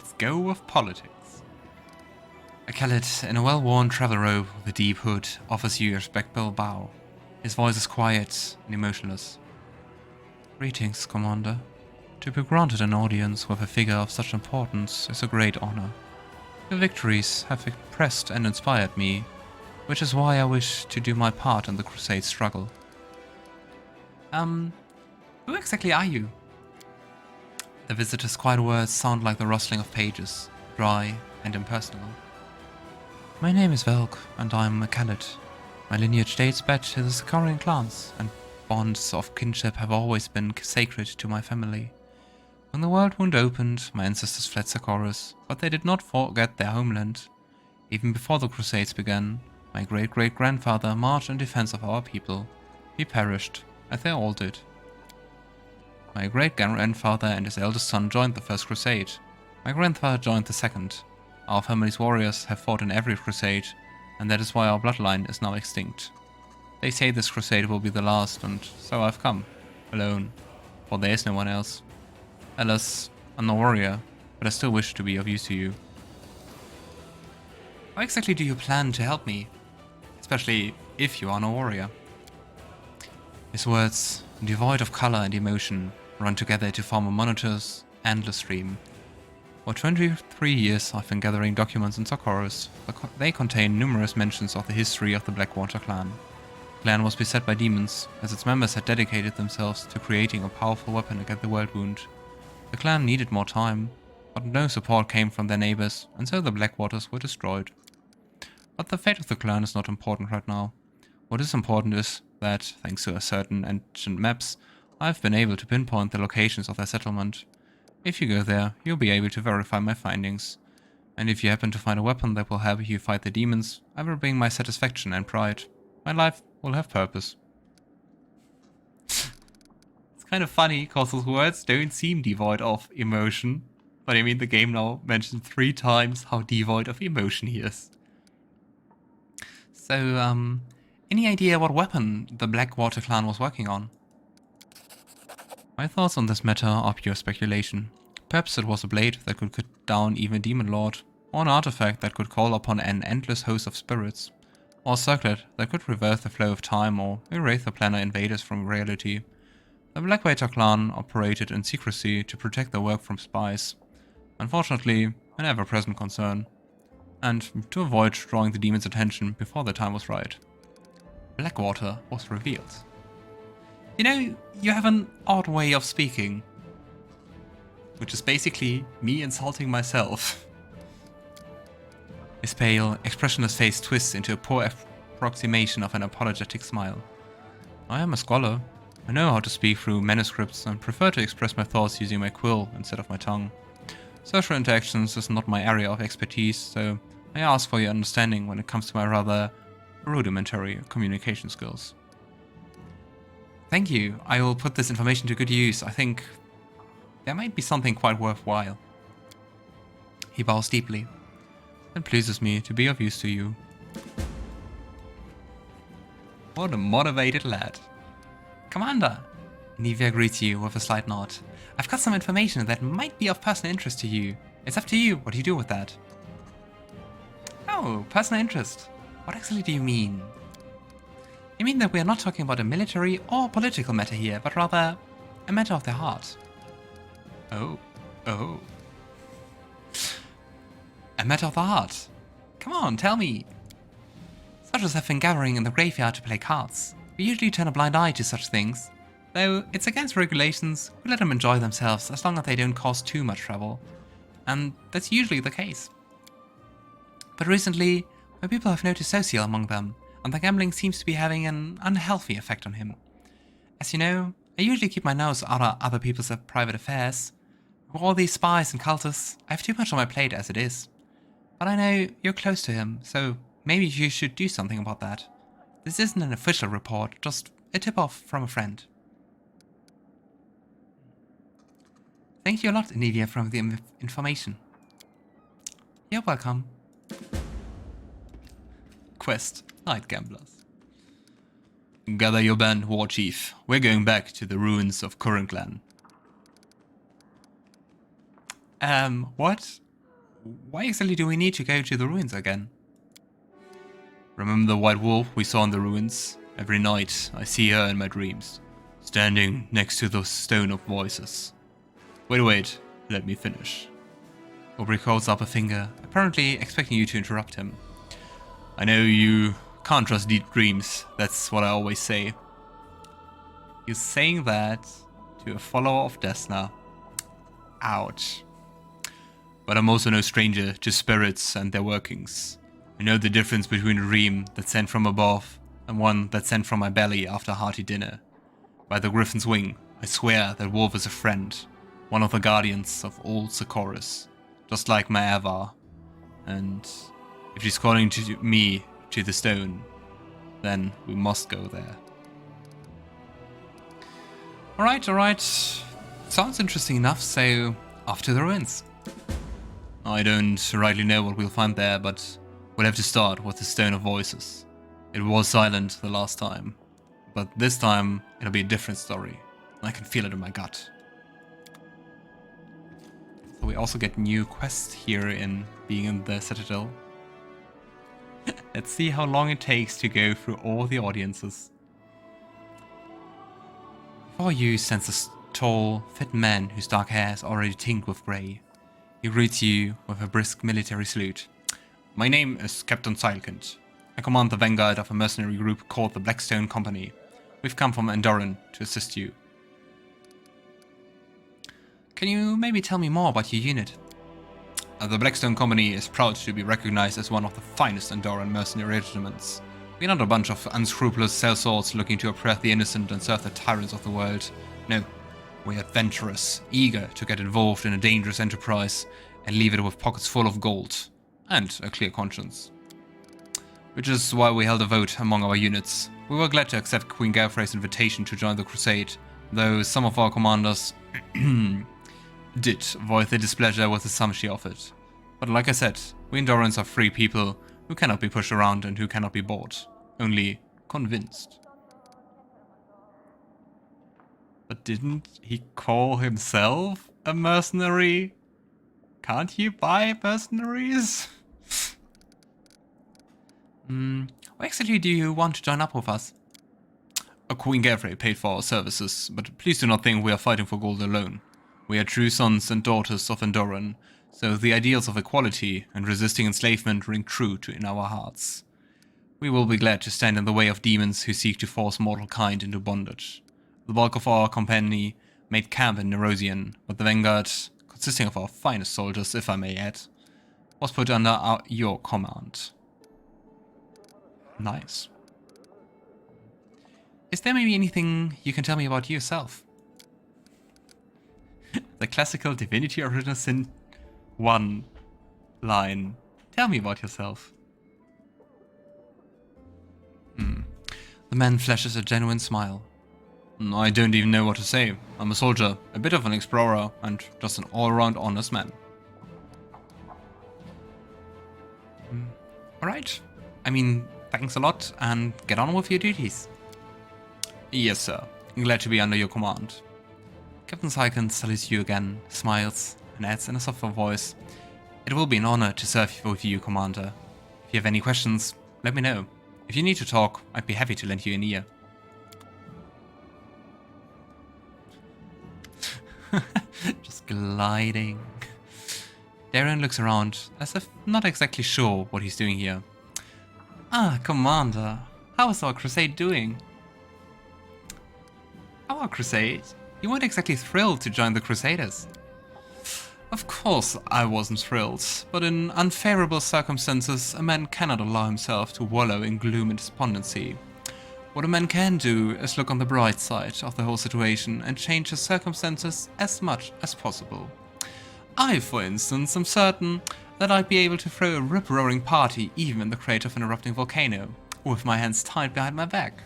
Let's go with politics. A Khalid in a well-worn travel robe with a deep hood offers you a respectful bow. His voice is quiet and emotionless. Greetings, Commander. To be granted an audience with a figure of such importance is a great honor. Your victories have impressed and inspired me, which is why I wish to do my part in the Crusade struggle. Who exactly are you? The visitor's quiet words sound like the rustling of pages, dry and impersonal. My name is Velk, and I am a Khalid. My lineage dates back to the Sarkorian clans, and bonds of kinship have always been sacred to my family. When the Worldwound opened, my ancestors fled Sarkoris, but they did not forget their homeland. Even before the Crusades began, my great-great-grandfather marched in defense of our people. He perished, as they all did. My great-grandfather and his eldest son joined the First Crusade. My grandfather joined the Second. Our family's warriors have fought in every crusade, and that is why our bloodline is now extinct. They say this crusade will be the last, and so I've come. Alone. For there is no one else. Alas, I'm no warrior, but I still wish to be of use to you. How exactly do you plan to help me? Especially if you are no warrior. His words, devoid of color and emotion, run together to form a monotonous, endless stream. For 23 years I've been gathering documents in Sarkoris. They contain numerous mentions of the history of the Blackwater clan. The clan was beset by demons, as its members had dedicated themselves to creating a powerful weapon against the Worldwound. The clan needed more time, but no support came from their neighbors, and so the Blackwaters were destroyed. But the fate of the clan is not important right now. What is important is that, thanks to certain ancient maps, I've been able to pinpoint the locations of their settlement. If you go there, you'll be able to verify my findings. And if you happen to find a weapon that will help you fight the demons, I will bring my satisfaction and pride. My life will have purpose. It's kind of funny, because those words don't seem devoid of emotion. But I mean, the game now mentioned 3 times how devoid of emotion he is. So, any idea what weapon the Blackwater clan was working on? My thoughts on this matter are pure speculation. Perhaps it was a blade that could cut down even a demon lord, or an artifact that could call upon an endless host of spirits, or a circlet that could reverse the flow of time or erase the planar invaders from reality. The Blackwater clan operated in secrecy to protect their work from spies. Unfortunately, an ever-present concern. And to avoid drawing the demon's attention before the time was right. Blackwater was revealed. You know, you have an odd way of speaking. Which is basically me insulting myself. His pale, expressionless face twists into a poor approximation of an apologetic smile. I am a scholar. I know how to speak through manuscripts and prefer to express my thoughts using my quill instead of my tongue. Social interactions is not my area of expertise, so I ask for your understanding when it comes to my rather rudimentary communication skills. Thank you. I will put this information to good use. I think there might be something quite worthwhile. He bows deeply. It pleases me to be of use to you. What a motivated lad. Commander! Nivea greets you with a slight nod. I've got some information that might be of personal interest to you. It's up to you what you do with that. Oh, personal interest. What exactly do you mean? You mean that we are not talking about a military or political matter here, but rather a matter of the heart. Oh. A matter of the heart. Come on, tell me. Soldiers have been gathering in the graveyard to play cards. We usually turn a blind eye to such things. Though it's against regulations, we let them enjoy themselves as long as they don't cause too much trouble. And that's usually the case. But recently, my people have noticed Sosiel among them, and the gambling seems to be having an unhealthy effect on him. As you know, I usually keep my nose out of other people's private affairs. With all these spies and cultists, I have too much on my plate as it is. But I know you're close to him, so maybe you should do something about that. This isn't an official report, just a tip-off from a friend. Thank you a lot, Nivea, for the information. You're welcome. Quest, Night Gamblers. Gather your band, War Chief. We're going back to the ruins of Current Lann. What? why exactly do we need to go to the ruins again? Remember the white wolf we saw in the ruins? Every night I see her in my dreams, standing next to the stone of voices. Wait, let me finish. Ulbrig holds up a finger, apparently expecting you to interrupt him. I know you can't trust deep dreams, that's what I always say. You're saying that to a follower of Desna. Ouch. But I'm also no stranger to spirits and their workings. I know the difference between a dream that's sent from above and one that's sent from my belly after a hearty dinner. By the Griffin's wing, I swear that wolf is a friend, one of the guardians of old Sarkorian, just like my Avar. And if she's calling to me to the stone, then we must go there. Alright. Sounds interesting enough, so off to the ruins. I don't rightly know what we'll find there, but we'll have to start with the Stone of Voices. It was silent the last time, but this time it'll be a different story. I can feel it in my gut. So we also get new quests here in being in the Citadel. Let's see how long it takes to go through all the audiences. Before you stands a tall, fit man whose dark hair is already tinged with grey. He greets you with a brisk military salute. My name is Captain Silekent. I command the vanguard of a mercenary group called the Blackstone Company. We've come from Andoran to assist you. Can you maybe tell me more about your unit? The Blackstone Company is proud to be recognized as one of the finest Andoran mercenary regiments. We're not a bunch of unscrupulous sellswords looking to oppress the innocent and serve the tyrants of the world. No, we're adventurous, eager to get involved in a dangerous enterprise and leave it with pockets full of gold and a clear conscience. Which is why we held a vote among our units. We were glad to accept Queen Galfrey's invitation to join the Crusade, though some of our commanders did voice their displeasure with the sum she offered. But like I said, we Andorans are free people who cannot be pushed around and who cannot be bought, only convinced. But didn't he call himself a mercenary? Can't you buy mercenaries? Why exactly do you want to join up with us? Queen Galfrey paid for our services, but please do not think we are fighting for gold alone. We are true sons and daughters of Andoran, so the ideals of equality and resisting enslavement ring true in our hearts. We will be glad to stand in the way of demons who seek to force mortal kind into bondage. The bulk of our company made camp in Nerosian, but the vanguard, consisting of our finest soldiers, if I may add, was put under your command. Nice. Is there maybe anything you can tell me about yourself? The classical Divinity Original Sin 1 line. Tell me about yourself. The man flashes a genuine smile. I don't even know what to say. I'm a soldier, a bit of an explorer, and just an all-around honest man. Alright. I mean, thanks a lot, and get on with your duties. Yes, sir. Glad to be under your command. Captain Silekent salutes you again, smiles, and adds in a softer voice, It will be an honor to serve with you, Commander. If you have any questions, let me know. If you need to talk, I'd be happy to lend you an ear. Just gliding. Daeran looks around, as if not exactly sure what he's doing here. Commander, how is our crusade doing? Our crusade? You weren't exactly thrilled to join the Crusaders. Of course I wasn't thrilled, but in unfavorable circumstances, a man cannot allow himself to wallow in gloom and despondency. What a man can do is look on the bright side of the whole situation and change his circumstances as much as possible. I, for instance, am certain that I'd be able to throw a rip-roaring party even in the crater of an erupting volcano, with my hands tied behind my back.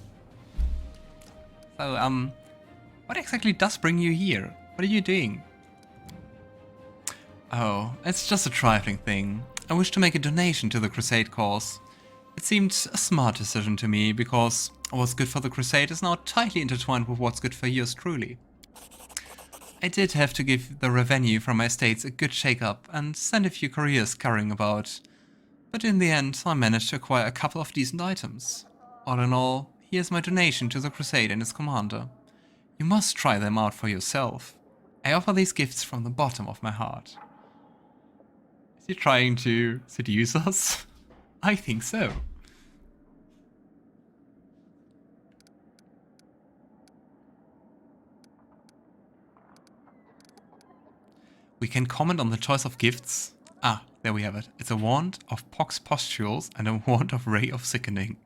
So, what exactly does bring you here? What are you doing? Oh, it's just a trifling thing. I wish to make a donation to the Crusade cause. It seemed a smart decision to me, because what's good for the Crusade is now tightly intertwined with what's good for yours truly. I did have to give the revenue from my estates a good shake-up and send a few couriers scurrying about. But in the end, I managed to acquire a couple of decent items. All in all, here's my donation to the Crusade and its commander. You must try them out for yourself. I offer these gifts from the bottom of my heart. Is he trying to seduce us? I think so. We can comment on the choice of gifts. Ah, there we have it. It's a wand of Pox Pustules and a wand of Ray of Sickening.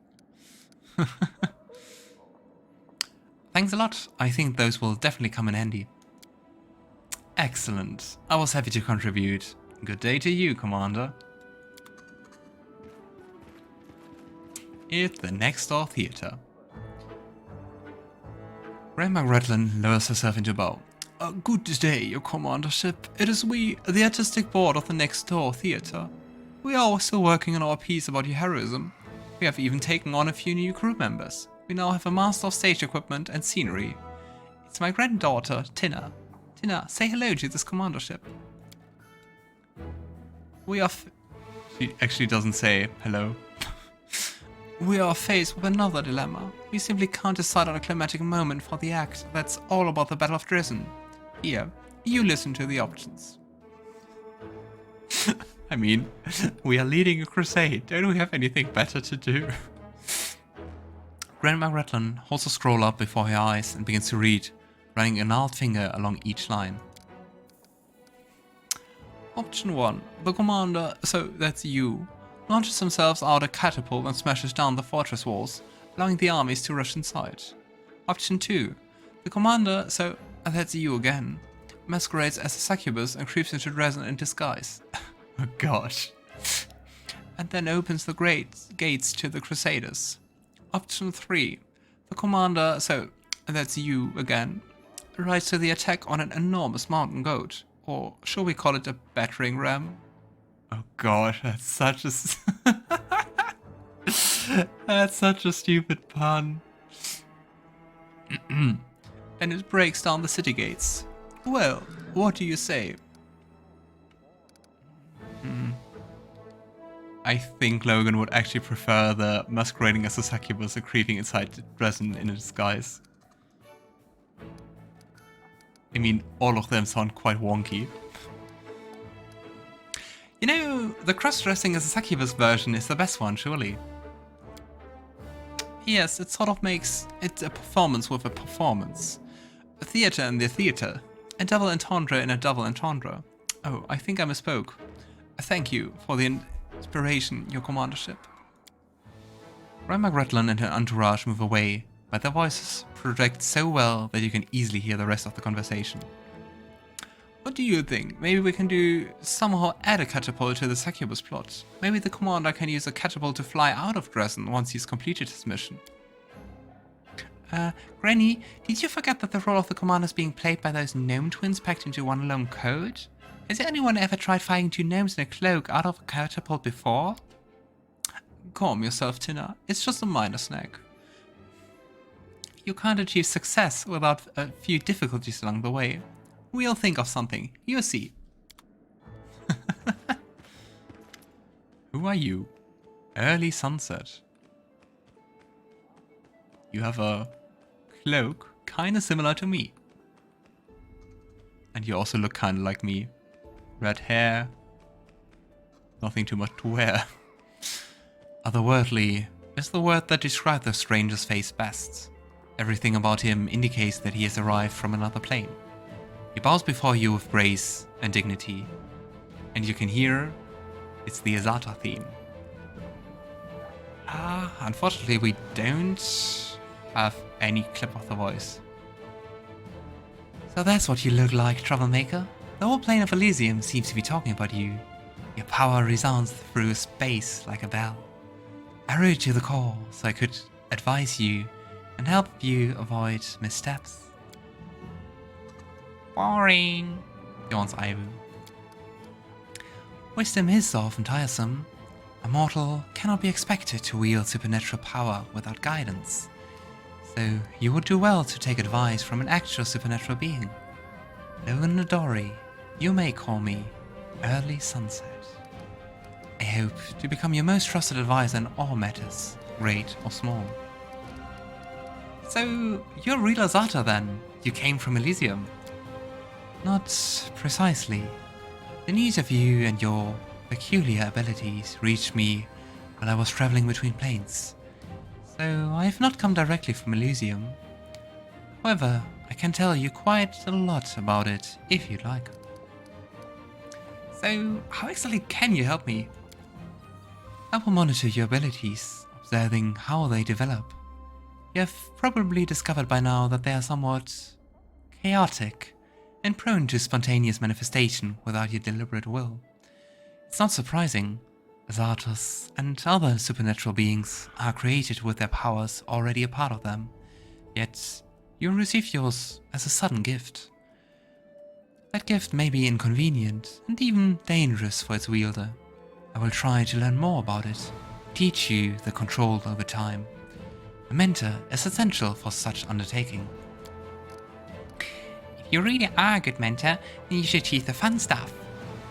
Thanks a lot. I think those will definitely come in handy. Excellent. I was happy to contribute. Good day to you, Commander. It's the next door theater. Grandma Redlin lowers herself into a bow. Good day, your commandership. It is we, the artistic board of the next door theater. We are still working on our piece about your heroism. We have even taken on a few new crew members. We now have a master of stage equipment and scenery. It's my granddaughter, Tina. Tina, say hello to this commandership. We are She actually doesn't say hello. We are faced with another dilemma. We simply can't decide on a climatic moment for the act that's all about the Battle of Drezen. Here, you listen to the options. I mean, we are leading a crusade. Don't we have anything better to do? Grandma Redlin holds a scroll up before her eyes and begins to read, running a gnarled finger along each line. Option 1. The commander, so that's you, launches themselves out a catapult and smashes down the fortress walls, allowing the armies to rush inside. Option 2. The commander, so that's you again, masquerades as a succubus and creeps into Drezen in disguise. Oh gosh. And then opens the great gates to the Crusaders. Option 3. The commander, so that's you again, rides to the attack on an enormous mountain goat. Or shall we call it a battering ram? Oh gosh, that's such a... that's such a stupid pun. And it breaks down the city gates. Well, what do you say? I think Logan would actually prefer the masquerading as a succubus and creeping inside Drezen in a disguise. I mean, all of them sound quite wonky. You know, the cross-dressing as a succubus version is the best one, surely. Yes, it sort of makes it a performance with a performance. A theater in the theater. A double entendre in a double entendre. Oh, I think I misspoke. Thank you for the inspiration, your commandership. Grandma Redlin and her entourage move away, but their voices project so well that you can easily hear the rest of the conversation. What do you think? Maybe we can somehow add a catapult to the succubus plot. Maybe the commander can use a catapult to fly out of Drezen once he's completed his mission. Granny, did you forget that the role of the commander is being played by those gnome twins packed into one long coat? Has anyone ever tried firing two gnomes in a cloak out of a catapult before? Calm yourself, Tina. It's just a minor snack. You can't achieve success without a few difficulties along the way. We'll think of something. You'll see. Who are you? Early sunset. You have a cloak kinda similar to me. And you also look kinda like me. Red hair. Nothing too much to wear. Otherworldly is the word that describes the stranger's face best. Everything about him indicates that he has arrived from another plane. He bows before you with grace and dignity, and you can hear it's the Azata theme. Unfortunately we don't have any clip of the voice. So that's what you look like, troublemaker. The whole plane of Elysium seems to be talking about you. Your power resounds through space like a bell. I rode to the core so I could advise you and help you avoid missteps. Boring, yawns Ivu. Wisdom is often tiresome. A mortal cannot be expected to wield supernatural power without guidance. So you would do well to take advice from an actual supernatural being. Logan Aldori, you may call me Early Sunset. I hope to become your most trusted advisor in all matters, great or small. So, you're real Azata then? You came from Elysium? Not precisely. The news of you and your peculiar abilities reached me while I was traveling between planes. So, I have not come directly from Elysium. However, I can tell you quite a lot about it, if you'd like. So, how exactly can you help me? I will monitor your abilities, observing how they develop. You have probably discovered by now that they are somewhat chaotic and prone to spontaneous manifestation without your deliberate will. It's not surprising. Azatas and other supernatural beings are created with their powers already a part of them, yet you receive yours as a sudden gift. That gift may be inconvenient and even dangerous for its wielder. I will try to learn more about it, teach you the control over time. A mentor is essential for such undertaking. If you really are a good mentor, then you should teach the fun stuff.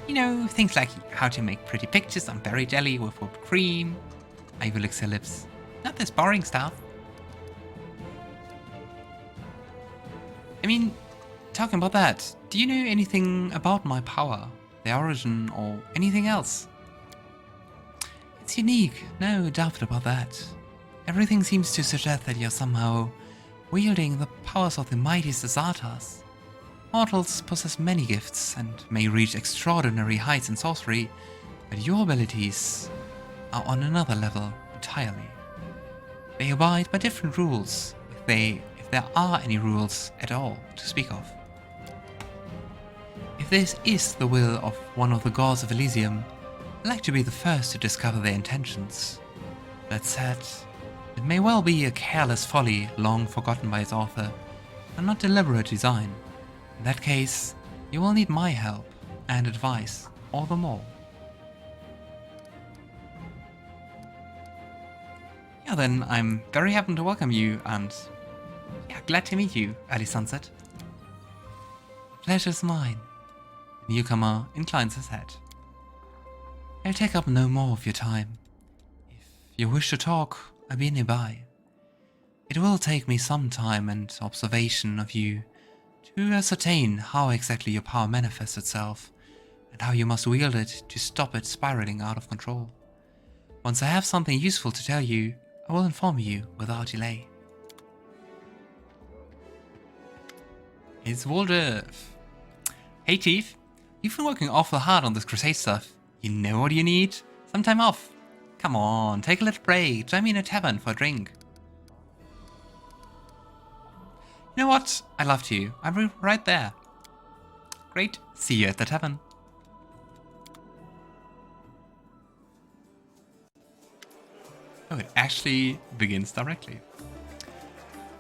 You know, things like how to make pretty pictures on berry jelly with whipped cream. I will lick her lips. Not this boring stuff. I mean, talking about that, do you know anything about my power, the origin, or anything else? It's unique, no doubt about that. Everything seems to suggest that you're somehow wielding the powers of the mightiest Azatas. Mortals possess many gifts and may reach extraordinary heights in sorcery, but your abilities are on another level entirely. They abide by different rules, if there are any rules at all to speak of. If this is the will of one of the gods of Elysium, I'd like to be the first to discover their intentions. That said, it may well be a careless folly long forgotten by its author, and not deliberate design. In that case, you will need my help and advice all the more. Yeah, then I'm very happy to welcome you and glad to meet you, Early Sunset. Pleasure's mine. The newcomer inclines his head. I'll take up no more of your time. If you wish to talk, I'll be nearby. It will take me some time and observation of you to ascertain how exactly your power manifests itself and how you must wield it to stop it spiraling out of control. Once I have something useful to tell you, I will inform you without delay. It's Woljif. Hey Chief, you've been working awful hard on this Crusade stuff. You know what you need? Some time off. Come on, take a little break, join me in a tavern for a drink. You know what? I'd love to. I'm right there. Great, see you at the tavern. Oh, it actually begins directly.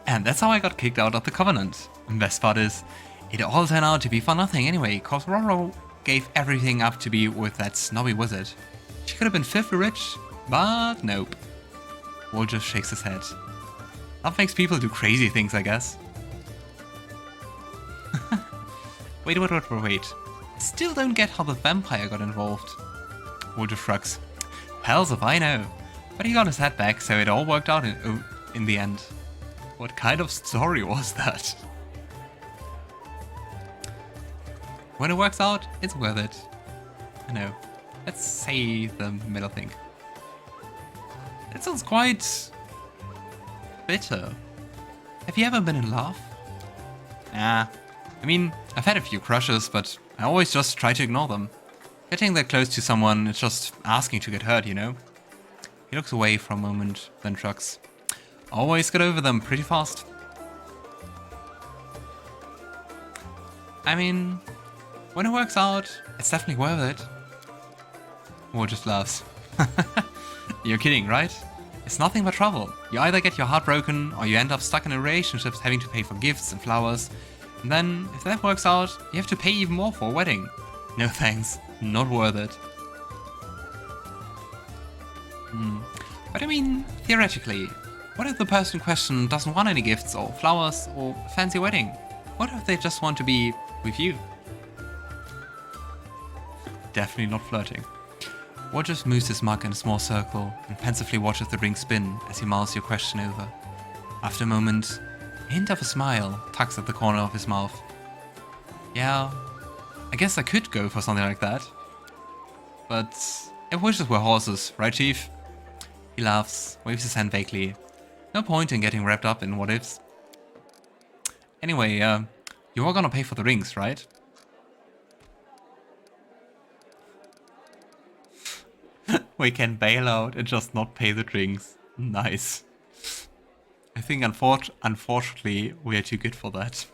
And that's how I got kicked out of the Covenant. And best part is, it all turned out to be for nothing anyway, cause Roro gave everything up to be with that snobby wizard. She could have been filthy rich, but nope. Wol just shakes his head. That makes people do crazy things, I guess. Wait. I still don't get how the vampire got involved. Wol just shrugs. Hells if I know. But he got his head back, so it all worked out in the end. What kind of story was that? When it works out, it's worth it. I know. Let's say the middle thing. It sounds quite bitter. Have you ever been in love? Nah. I mean, I've had a few crushes, but I always just try to ignore them. Getting that close to someone is just asking to get hurt, you know? He looks away for a moment, then shrugs. Always get over them pretty fast. I mean, when it works out, it's definitely worth it. Wol just laughs. You're kidding, right? It's nothing but trouble. You either get your heart broken, or you end up stuck in a relationship having to pay for gifts and flowers. And then, if that works out, you have to pay even more for a wedding. No thanks, not worth it. But I mean, theoretically, what if the person in question doesn't want any gifts or flowers or a fancy wedding? What if they just want to be with you. Definitely not flirting. Woljif moves his mug in a small circle and pensively watches the ring spin as he mulls your question over. After a moment, a hint of a smile tugs at the corner of his mouth. Yeah, I guess I could go for something like that. But if wishes were horses, right, Chief? He laughs, waves his hand vaguely. No point in getting wrapped up in what ifs. Anyway, you are gonna pay for the rings, right? We can bail out and just not pay the drinks. Nice. I think unfortunately we are too good for that.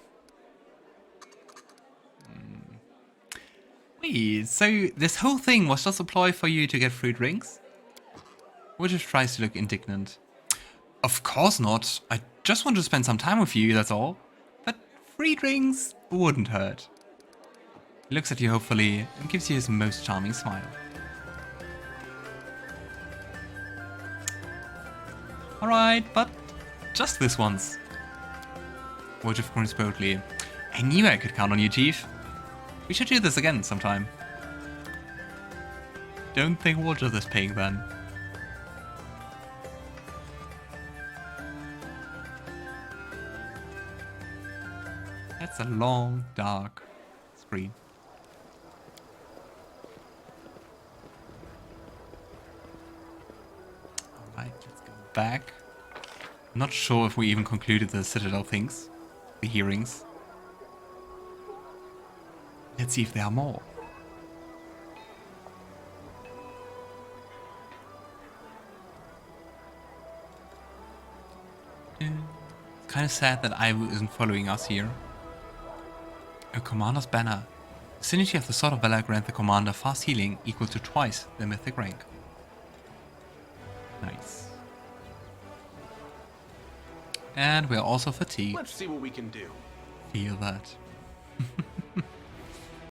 Wait, so this whole thing was just a ploy for you to get free drinks? Woljif tries to look indignant. Of course not. I just want to spend some time with you, that's all. But free drinks wouldn't hurt. He looks at you hopefully and gives you his most charming smile. Alright, but just this once. Woljif grins boldly. I knew I could count on you, Chief. We should do this again sometime. Don't think Woljif is paying then. That's a long, dark screen. Alright, let's go back. Not sure if we even concluded the Citadel things. The hearings. Let's see if there are more. It's kind of sad that Ivo isn't following us here. A commander's banner. The synergy of the Sword of Valor grants the commander fast healing equal to twice the mythic rank. Nice. And we're also fatigued. Let's see what we can do. Feel that.